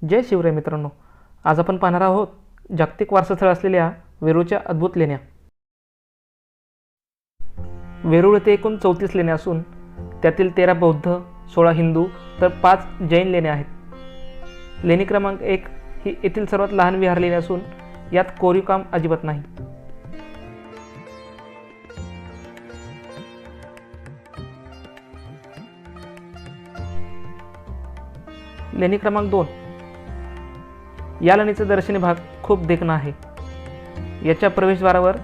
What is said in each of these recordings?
जय शिवराय मित्रांनो, आज आपण पाहणार आहोत जागतिक वारसास्थळ असलेल्या वेरूळच्या अद्भुत लेण्या। वेरूळ येथे एकूण 34 लेण्या असून त्यातील 13 बौद्ध, 16 हिंदू तर 5 जैन लेण्या आहेत। लेणी क्रमांक 1 ही येथील सर्वात लहान विहार लेणी असून यात कोरीव काम अजिबात नाही। लेणी क्रमांक 2 या लेणीचा दर्शनी भाग खूप देखणा आहे। याच्या प्रवेशद्वारावर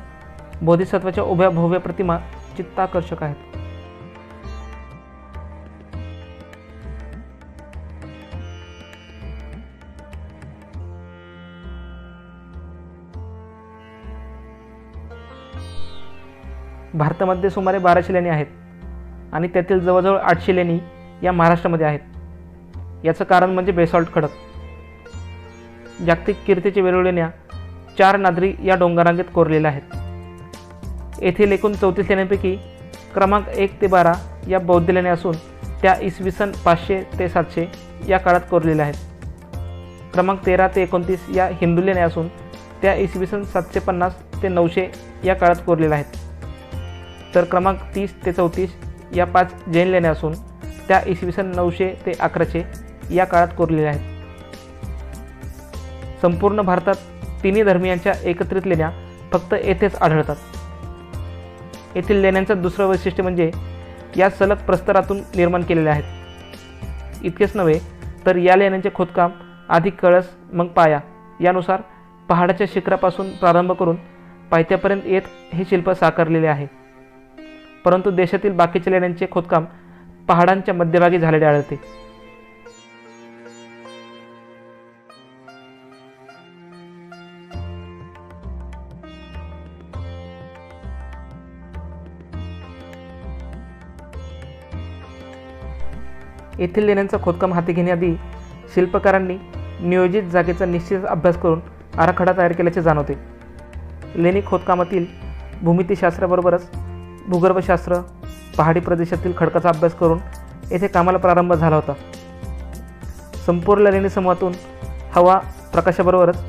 बोधिसत्वाच्या उभ्या भव्य प्रतिमा चित्ताकर्षक आहेत। भारतामध्ये सुमारे 1200 लेणी आहेत आणि त्यातील जवळजवळ 800 लेणी या महाराष्ट्रामध्ये आहेत। याचं कारण म्हणजे बेसॉल्ट खडक। जागतिक कीर्तीचे वेरूळ लेण्या 4 नादरी या डोंगररांगेत कोरलेल्या आहेत। येथील एकूण 34 लेण्यांपैकी क्रमांक 1 ते 12 या बौद्ध लेण्या असून त्या इसवी सन 500 ते 700 या काळात कोरलेल्या आहेत। क्रमांक 13 ते 29 या हिंदू लेण्या असून त्या इसवी सन 750 ते 900 या काळात कोरलेल्या आहेत। तर क्रमांक 30 ते 34 या 5 जैन लेण्या असून त्या इसवी सन 900 ते 1100 या काळात कोरलेल्या आहेत। संपूर्ण भारतात तिन्ही धर्मियांच्या एकत्रित लेण्या फक्त येथेच आढळतात। येथील लेण्यांचं दुसरं वैशिष्ट्य म्हणजे या सलग प्रस्तरातून निर्माण केलेल्या आहेत। इतकेच नव्हे तर या लेण्यांचे खोदकाम आधी कळस मग पाया यानुसार पहाडाच्या शिखरापासून प्रारंभ करून पायथ्यापर्यंत येत हे शिल्प साकारलेले आहे। परंतु देशातील बाकीच्या लेण्यांचे खोदकाम पहाडांच्या मध्यभागी झालेले आढळते। येथील लेण्यांचा खोदकाम हाती घेण्याआधी शिल्पकारांनी नियोजित जागेचा निश्चित अभ्यास करून आराखडा तयार केल्याचे जाणवते। लेणी खोदकामातील भूमितीशास्त्राबरोबरच भूगर्भशास्त्र, पहाडी प्रदेशातील खडकाचा अभ्यास करून येथे कामाला प्रारंभ झाला होता। संपूर्ण लेणी समूहातून हवा प्रकाशाबरोबरच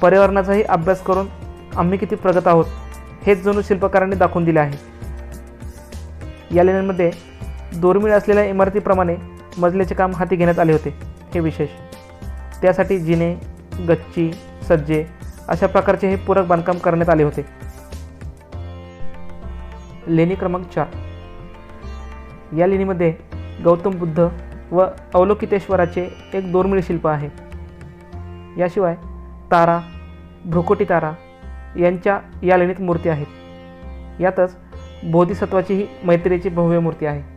पर्यावरणाचाही अभ्यास करून आम्ही किती प्रगत आहोत हेच जणू शिल्पकारांनी दाखवून दिले आहे। या लेण्यांमध्ये दुर्मिळ असलेल्या इमारतीप्रमाणे मजल्याचे काम हाती घेण्यात आले होते हे विशेष। त्यासाठी जिने, गच्ची, सज्जे अशा प्रकारचे हे पूरक बांधकाम करण्यात आले होते। लेणी क्रमांक 4 या लेणीमध्ये गौतम बुद्ध व अवलोकितेश्वराचे एक दुर्मिळ शिल्प आहे। याशिवाय तारा, भ्रुकुटी तारा यांच्या या लेणीत मूर्ती आहेत। यातच बोधिसत्वाचीही मैत्रीची भव्य मूर्ती आहे।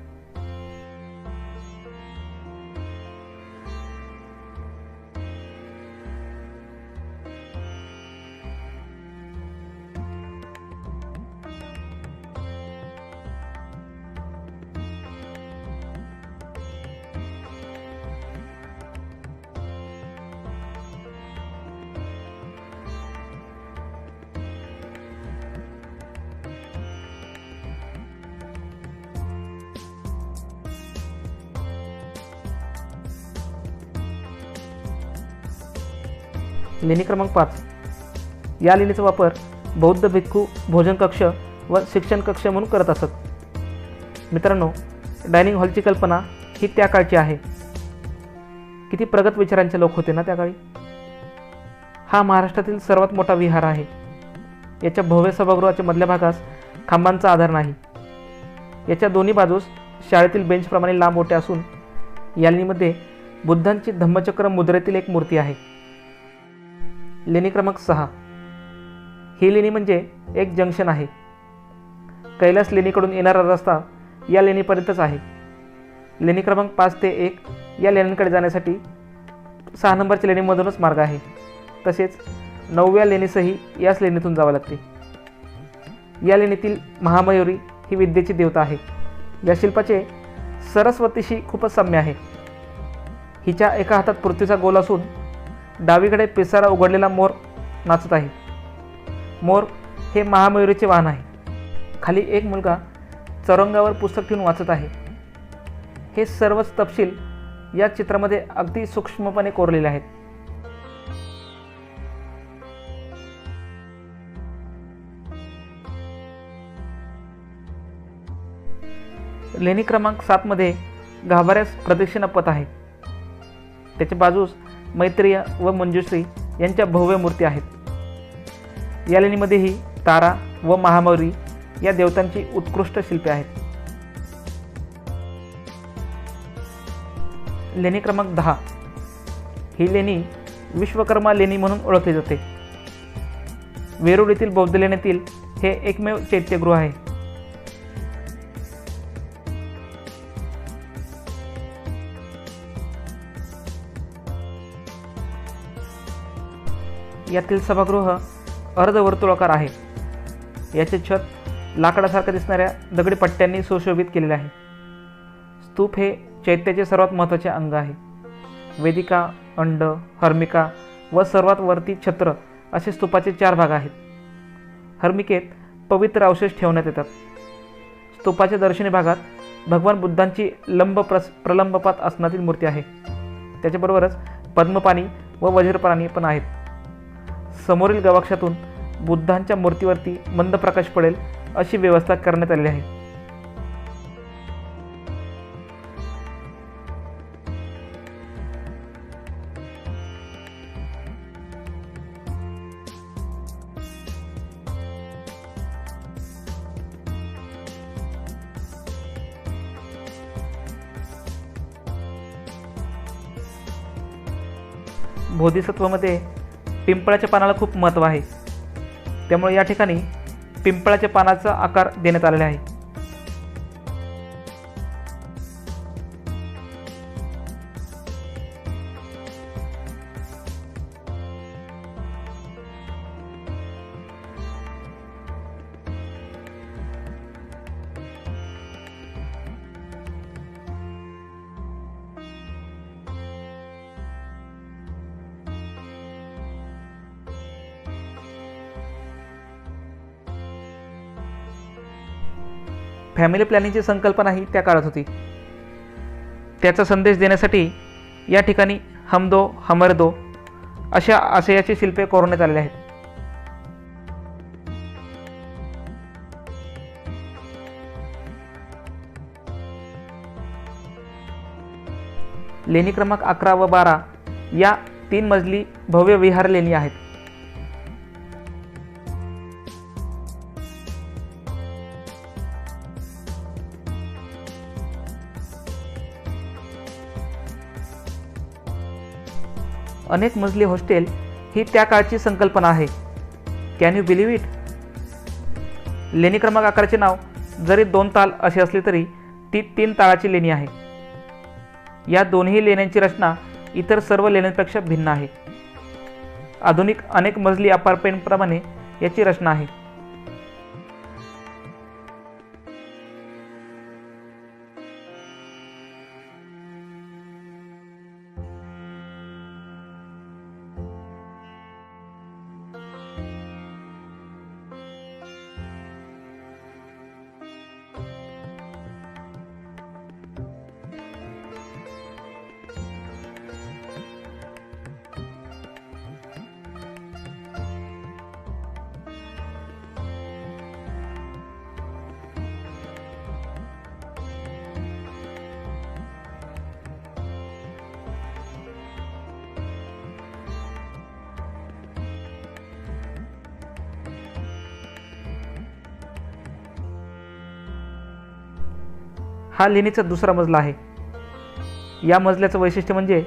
लेणी क्रमांक 5 या लेणीचा वापर बौद्ध भिक्खू भोजन कक्ष व शिक्षण कक्ष म्हणून करत असत। मित्रांनो, डायनिंग हॉलची कल्पना ही त्या काळची आहे। किती प्रगत विचारांचे लोक होते ना त्या काळी। हा महाराष्ट्रातील सर्वात मोठा विहार आहे। याच्या भव्य सभागृहाच्या मधल्या भागास खांबांचा आधार नाही। याच्या दोन्ही बाजूस शाळेतील बेंचप्रमाणे लांब ओट्या असून या लेणीमध्ये बुद्धांची धम्मचक्र मुद्रेतील एक मूर्ती आहे। लेणी क्रमांक 6 ही लेणी म्हणजे एक जंक्शन आहे। कैलास लेणीकडून येणारा रस्ता या लेणीपर्यंतच आहे। लेणी क्रमांक 5 ते 1 या लेण्यांकडे जाण्यासाठी 6 नंबरच्या लेणीमधूनच मार्ग आहे। तसेच 9व्या लेणीसही याच लेणीतून जावे लागते। या लेणीतील महामयुरी ही विद्येची देवता आहे। या शिल्पाचे सरस्वतीशी खूपच साम्य आहे। हिच्या एका हातात पृथ्वीचा गोल असून डावीकडे पिसारा उघडलेला मोर नाचत आहे। मोर हे महामयुरीचे वाहन आहे। खाली एक मुलगा चौरंगावर पुस्तक ठेवून वाचत आहे। हे सर्वच तपशील या चित्रामध्ये अगदी सूक्ष्मपणे कोरलेले आहेत। लेणी क्रमांक 7 मध्ये गाभाऱ्यास प्रदक्षिणा पथ आहे. त्याच्या बाजूस मैत्रेय व मंजुश्री यांच्या भव्य मूर्ती आहेत. या लेणीमध्येही तारा व महामौरी या देवतांची उत्कृष्ट शिल्पे आहेत. लेणी क्रमांक 10 ही लेणी विश्वकर्मा लेणी म्हणून ओळखली जाते. वेरूळ येथील बौद्ध लेण्यातील हे एकमेव चैत्यगृह आहे. यातील सभागृह अर्धवर्तुळाकार आहे. याचे छत लाकडासारखं दिसणाऱ्या दगडी पट्ट्यांनी सुशोभित केलेले आहे. स्तूप हे चैत्याचे सर्वात महत्त्वाचे अंग आहे. वेदिका, अंड, हर्मिका व सर्वात वरती छत्र असे स्तूपाचे 4 भाग आहेत. हर्मिकेत पवित्र अवशेष ठेवण्यात येतात. स्तूपाच्या दर्शनी भागात भगवान बुद्धांची प्रलंबपात आसनातील मूर्ती आहे. त्याच्याबरोबरच पद्मपाणी व वज्रपाणी पण आहेत. समोरील गवाक्षातून बुद्धांच्या मूर्तीवरती मंद प्रकाश पडेल अशी व्यवस्था करण्यात आलेली आहे. बोधिसत्वामध्ये पिंपळाच्या पानाला खूप महत्त्व आहे. त्यामुळे या ठिकाणी पिंपळाच्या पानाचा आकार देण्यात आलेला आहे. फॅमिली प्लॅनिंगची संकल्पना ही त्या काळात होती. त्याचा संदेश देण्यासाठी या ठिकाणी हम दो हमर दो अशा आशयाची शिल्पे कोरण्यात आलेली आहेत. लेणी क्रमांक 11 व 12 या 3 मजली भव्य विहार लेणी आहेत. अनेक मजली हॉस्टेल ही त्या काळची संकल्पना आहे. Can you believe it? लेणी क्रमांक 11चे नाव जरी 2 ताल असे असले तरी ती 3 ताळाची लेणी आहे. या दोन्ही लेण्यांची रचना इतर सर्व लेण्यांपेक्षा भिन्न आहे. आधुनिक अनेक मजली अपार्टमेंटप्रमाणे याची रचना आहे. हा लेणीचा दुसरा मजला आहे. या मजल्याचं वैशिष्ट्य म्हणजे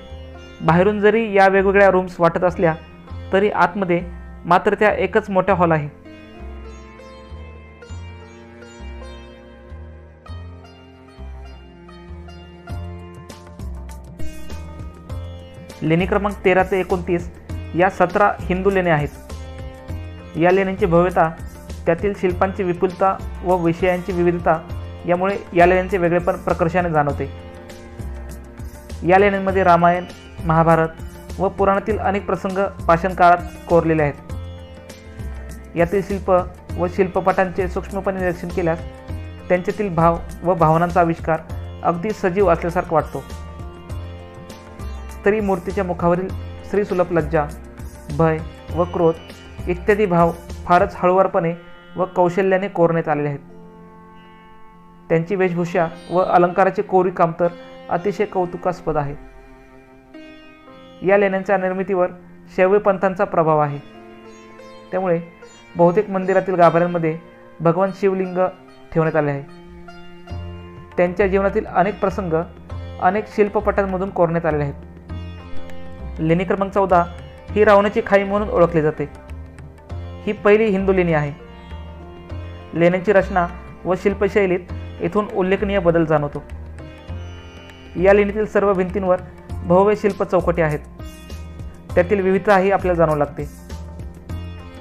बाहेरून जरी या वेगवेगळ्या रूम्स वाटत असल्या तरी आतमध्ये मात्र त्या एकच मोठा हॉल आहे. लेणी क्रमांक 13 ते 29 या 17 हिंदू लेण्या आहेत. या लेण्यांची भव्यता, त्यातील शिल्पांची विपुलता व विषयांची विविधता यामुळे या लेण्यांचे वेगळेपण प्रकर्षाने जाणवते. या लेण्यांमध्ये रामायण, महाभारत व पुराणातील अनेक प्रसंग पाषाण काळात कोरलेले आहेत. यातील शिल्प व शिल्पपटांचे सूक्ष्मपणे निरीक्षण केल्यास त्यांच्यातील भाव व भावनांचा आविष्कार अगदी सजीव असल्यासारखं वाटतो. स्त्री मूर्तीच्या मुखावरील स्त्रीसुलभ लज्जा, भय व क्रोध इत्यादी भाव फारच हळुवारपणे व कौशल्याने कोरण्यात आलेले आहेत. त्यांची वेशभूषा व अलंकाराचे कोरीव काम तर अतिशय कौतुकास्पद आहे. या लेण्यांच्या निर्मितीवर शैव पंथांचा प्रभाव आहे. त्यामुळे बहुतेक मंदिरातील गाभाऱ्यांमध्ये भगवान शिवलिंग ठेवण्यात आले आहे. त्यांच्या जीवनातील अनेक प्रसंग अनेक शिल्पपटांमधून कोरण्यात आलेले आहेत. लेणी क्रमांक 14 ही रावणाची खाई म्हणून ओळखली जाते. ही पहिली हिंदू लेणी आहे. लेण्यांची रचना व शिल्पशैलीत येथून उल्लेखनीय बदल जाणवतो. या लेणीतील सर्व भिंतींवर भव्य शिल्प चौकटी आहेत. त्यातील विविधताही आपल्याला जाणवू लागते.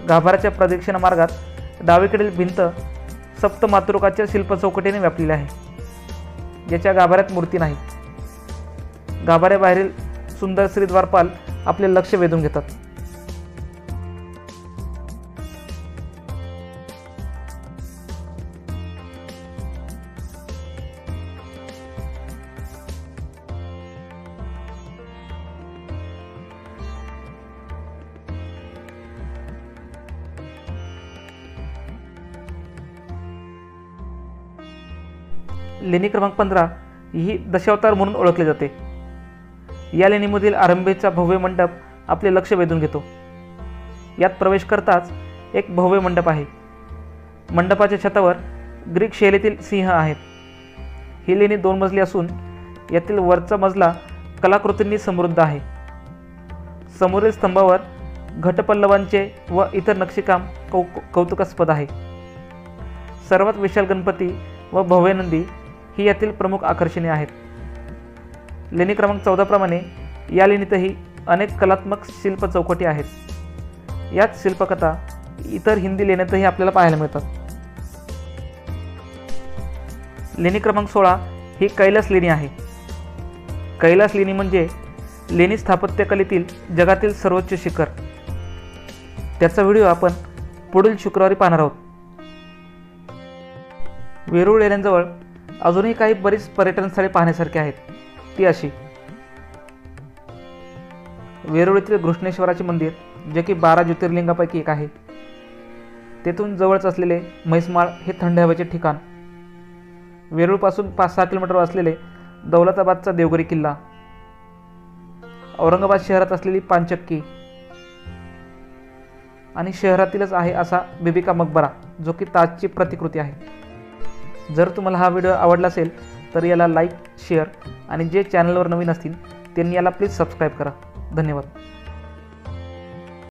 गाभाऱ्याच्या प्रदक्षिणा मार्गात डावीकडील भिंत सप्तमातृकाच्या शिल्प चौकटीने व्यापलेली आहे, ज्याच्या गाभाऱ्यात मूर्ती नाही. गाभाऱ्याबाहेरील सुंदर श्रीद्वारपाल आपले लक्ष वेधून घेतात. लेणी क्रमांक 15 ही दशावतार म्हणून ओळखली जाते. या लेणीमधील आरंभीचा भव्य मंडप आपले लक्ष वेधून घेतो. यात प्रवेश करताच एक भव्य मंडप आहे. मंडपाच्या छतावर ग्रीक शैलीतील सिंह आहेत. ही लेणी 2 मजली असून यातील वरचा मजला कलाकृतींनी समृद्ध आहे. समोरील स्तंभावर घटपल्लवांचे व इतर नक्षीकाम कौतुकास्पद आहे. सर्वात विशाल गणपती व भव्य नंदी ही यातील प्रमुख आकर्षणे आहेत. लेणी क्रमांक 14 प्रमाणे या लेणीतही अनेक कलात्मक शिल्प चौकटी आहेत. याच शिल्पकथा इतर हिंदी लेण्यांतही आपल्याला पाहायला मिळतात. लेणी क्रमांक 16 ही कैलास लेणी आहे. कैलास लेणी म्हणजे लेणी स्थापत्यकलेतील जगातील सर्वोच्च शिखर. त्याचा व्हिडिओ आपण पुढील शुक्रवारी पाहणार आहोत. वेरूळ लेण्यांजवळ अजूनही काही बरीच पर्यटन स्थळे पाहण्यासारखी आहेत. ती अशी: वेरूळ येथील घृष्णेश्वराचे मंदिर, जे की 12 ज्योतिर्लिंगापैकी एक आहे. तेथून जवळच असलेले म्हैसमाळ हे थंड हवेचे ठिकाण. वेरूळपासून 5-6 किलोमीटर असलेले दौलताबादचा देवगिरी किल्ला. औरंगाबाद शहरात असलेली पानचक्की आणि शहरातीलच आहे असा बीबी का मकबरा, जो की ताजची प्रतिकृती आहे. जर तुम्हाला हा व्हिडिओ आवडला असेल तर याला लाईक, शेअर आणि जे चॅनलवर नवीन असतील त्यांनी याला प्लीज सबस्क्राईब करा. धन्यवाद.